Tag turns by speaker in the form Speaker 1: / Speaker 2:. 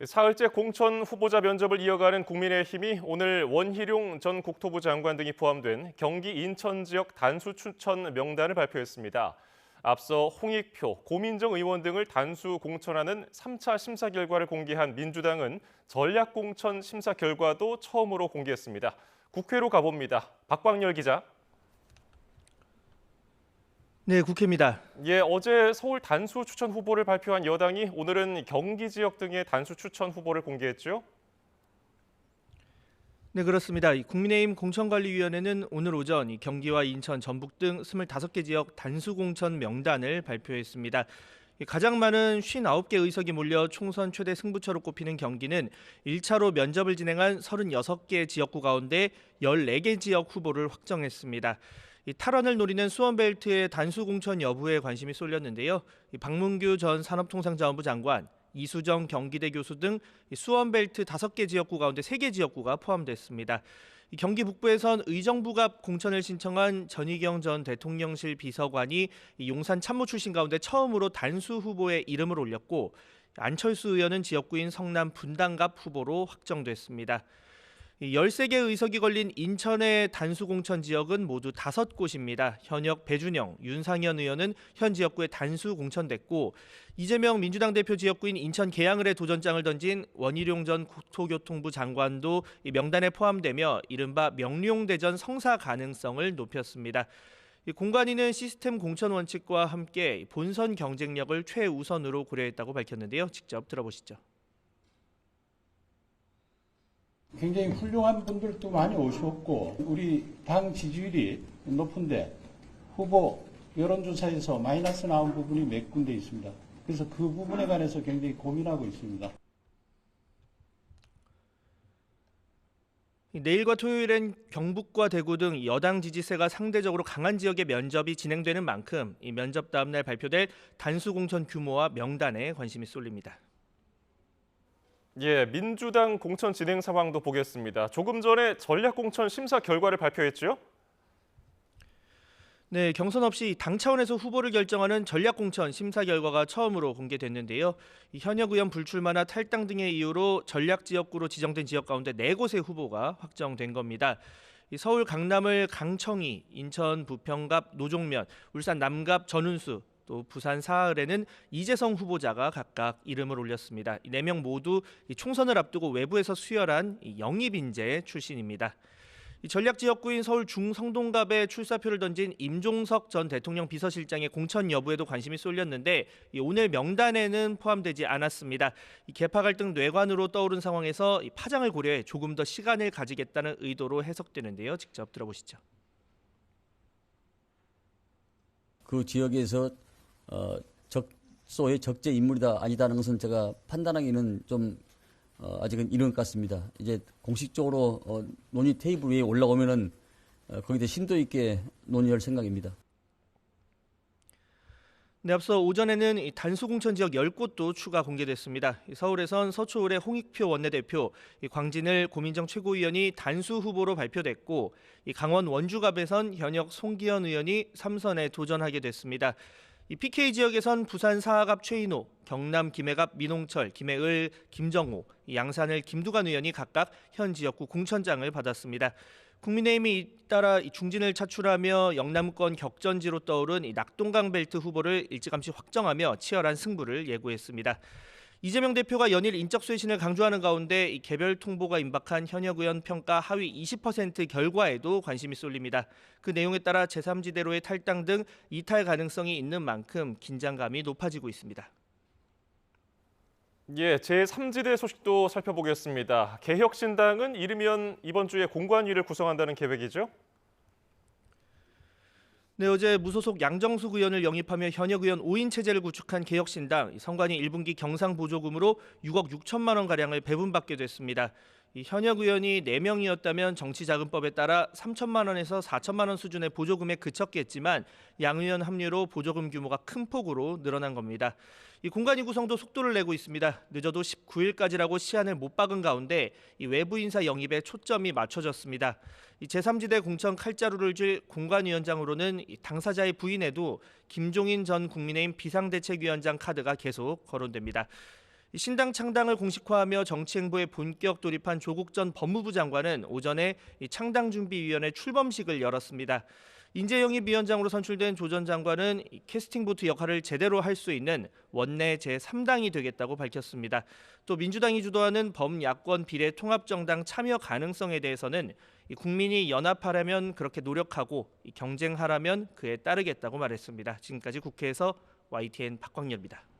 Speaker 1: 사흘째 공천 후보자 면접을 이어가는 국민의힘이 오늘 원희룡 전 국토부 장관 등이 포함된 경기 인천 지역 단수 추천 명단을 발표했습니다. 앞서 홍익표, 고민정 의원 등을 단수 공천하는 3차 심사 결과를 공개한 민주당은 전략 공천 심사 결과도 처음으로 공개했습니다. 국회로 가봅니다. 박광열 기자.
Speaker 2: 네, 국회입니다.
Speaker 1: 어제 서울 단수 추천 후보를 발표한 여당이 오늘은 경기 지역 등의 단수 추천 후보를 공개했죠?
Speaker 2: 네, 그렇습니다. 국민의힘 공천관리위원회는 오늘 오전 경기와 인천, 전북 등 25개 지역 단수 공천 명단을 발표했습니다. 가장 많은 59개 의석이 몰려 총선 최대 승부처로 꼽히는 경기는 1차로 면접을 진행한 36개 지역구 가운데 14개 지역 후보를 확정했습니다. 탈원을 노리는 수원벨트의 단수 공천 여부에 관심이 쏠렸는데요. 박문규 전 산업통상자원부 장관, 이수정 경기대 교수 등 수원벨트 5개 지역구 가운데 3개 지역구가 포함됐습니다. 경기 북부에선 의정부가 공천을 신청한 전희경 전 대통령실 비서관이 용산 참모 출신 가운데 처음으로 단수 후보에 이름을 올렸고, 안철수 의원은 지역구인 성남 분당갑 후보로 확정됐습니다. 13개 의석이 걸린 인천의 단수 공천 지역은 모두 5곳입니다. 현역 배준영, 윤상현 의원은 현 지역구에 단수 공천됐고, 이재명 민주당 대표 지역구인 인천 계양을에 도전장을 던진 원희룡 전 국토교통부 장관도 이 명단에 포함되며 이른바 명룡대전 성사 가능성을 높였습니다. 공관위는 시스템 공천 원칙과 함께 본선 경쟁력을 최우선으로 고려했다고 밝혔는데요. 직접 들어보시죠.
Speaker 3: 굉장히 훌륭한 분들도 많이 오셨고, 우리 당 지지율이 높은데 후보 여론조사에서 마이너스 나온 부분이 몇 군데 있습니다. 그래서 그 부분에 관해서 굉장히 고민하고 있습니다.
Speaker 2: 내일과 토요일엔 경북과 대구 등 여당 지지세가 상대적으로 강한 지역의 면접이 진행되는 만큼 이 면접 다음 날 발표될 단수 공천 규모와 명단에 관심이 쏠립니다.
Speaker 1: 민주당 공천 진행 상황도 보겠습니다. 조금 전에 전략 공천 심사 결과를 발표했죠?
Speaker 2: 네, 경선 없이 당 차원에서 후보를 결정하는 전략 공천 심사 결과가 처음으로 공개됐는데요. 현역 의원 불출마나 탈당 등의 이유로 전략 지역구로 지정된 지역 가운데 4곳의 후보가 확정된 겁니다. 서울 강남을 강청희, 인천 부평갑 노종면, 울산 남갑 전운수, 또 부산 사흘에는 이재성 후보자가 각각 이름을 올렸습니다. 4명 모두 총선을 앞두고 외부에서 수혈한 영입 인재 출신입니다. 전략 지역구인 서울 중성동갑에 출사표를 던진 임종석 전 대통령 비서실장의 공천 여부에도 관심이 쏠렸는데 오늘 명단에는 포함되지 않았습니다. 계파 갈등 뇌관으로 떠오른 상황에서 파장을 고려해 조금 더 시간을 가지겠다는 의도로 해석되는데요. 직접 들어보시죠.
Speaker 4: 그 지역에서 소의 적재 인물이다 아니다는 것은 제가 판단하기는 좀 아직은 이른 것 같습니다. 이제 공식적으로 논의 테이블 위에 올라오면은 거기에 심도 있게 논의할 생각입니다.
Speaker 2: 네, 앞서 오전에는 단수 공천 지역 10곳도 추가 공개됐습니다. 서울에선 서초을의 홍익표 원내대표, 광진을 고민정 최고위원이 단수 후보로 발표됐고, 강원 원주갑에선 현역 송기현 의원이 3선에 도전하게 됐습니다. PK 지역에선 부산 사하갑 최인호, 경남 김해갑 민홍철, 김해을 김정호, 양산을 김두관 의원이 각각 현 지역구 공천장을 받았습니다. 국민의힘이 잇따라 중진을 차출하며 영남권 격전지로 떠오른 낙동강 벨트 후보를 일찌감치 확정하며 치열한 승부를 예고했습니다. 이재명 대표가 연일 인적 쇄신을 강조하는 가운데 개별 통보가 임박한 현역 의원 평가 하위 20% 결과에도 관심이 쏠립니다. 그 내용에 따라 제3지대로의 탈당 등 이탈 가능성이 있는 만큼 긴장감이 높아지고 있습니다.
Speaker 1: 제3지대 소식도 살펴보겠습니다. 개혁신당은 이르면 이번 주에 공관위를 구성한다는 계획이죠?
Speaker 2: 네, 어제 무소속 양정숙 의원을 영입하며 현역 의원 5인 체제를 구축한 개혁신당, 선관위 1분기 경상보조금으로 6억 6천만 원 가량을 배분받게 됐습니다. 현역 의원이 4명이었다면 정치자금법에 따라 3천만 원에서 4천만 원 수준의 보조금에 그쳤겠지만 양 의원 합류로 보조금 규모가 큰 폭으로 늘어난 겁니다. 공관위 구성도 속도를 내고 있습니다. 늦어도 19일까지라고 시한을 못 박은 가운데 외부 인사 영입에 초점이 맞춰졌습니다. 제3지대 공천 칼자루를 쥘 공관위원장으로는 당사자의 부인에도 김종인 전 국민의힘 비상대책위원장 카드가 계속 거론됩니다. 신당 창당을 공식화하며 정치 행보에 본격 돌입한 조국 전 법무부 장관은 오전에 창당준비위원회 출범식을 열었습니다. 인재영입위원장으로 선출된 조 전 장관은 캐스팅보트 역할을 제대로 할 수 있는 원내 제3당이 되겠다고 밝혔습니다. 또 민주당이 주도하는 범야권 비례통합정당 참여 가능성에 대해서는 국민이 연합하려면 그렇게 노력하고 경쟁하라면 그에 따르겠다고 말했습니다. 지금까지 국회에서 YTN 박광렬입니다.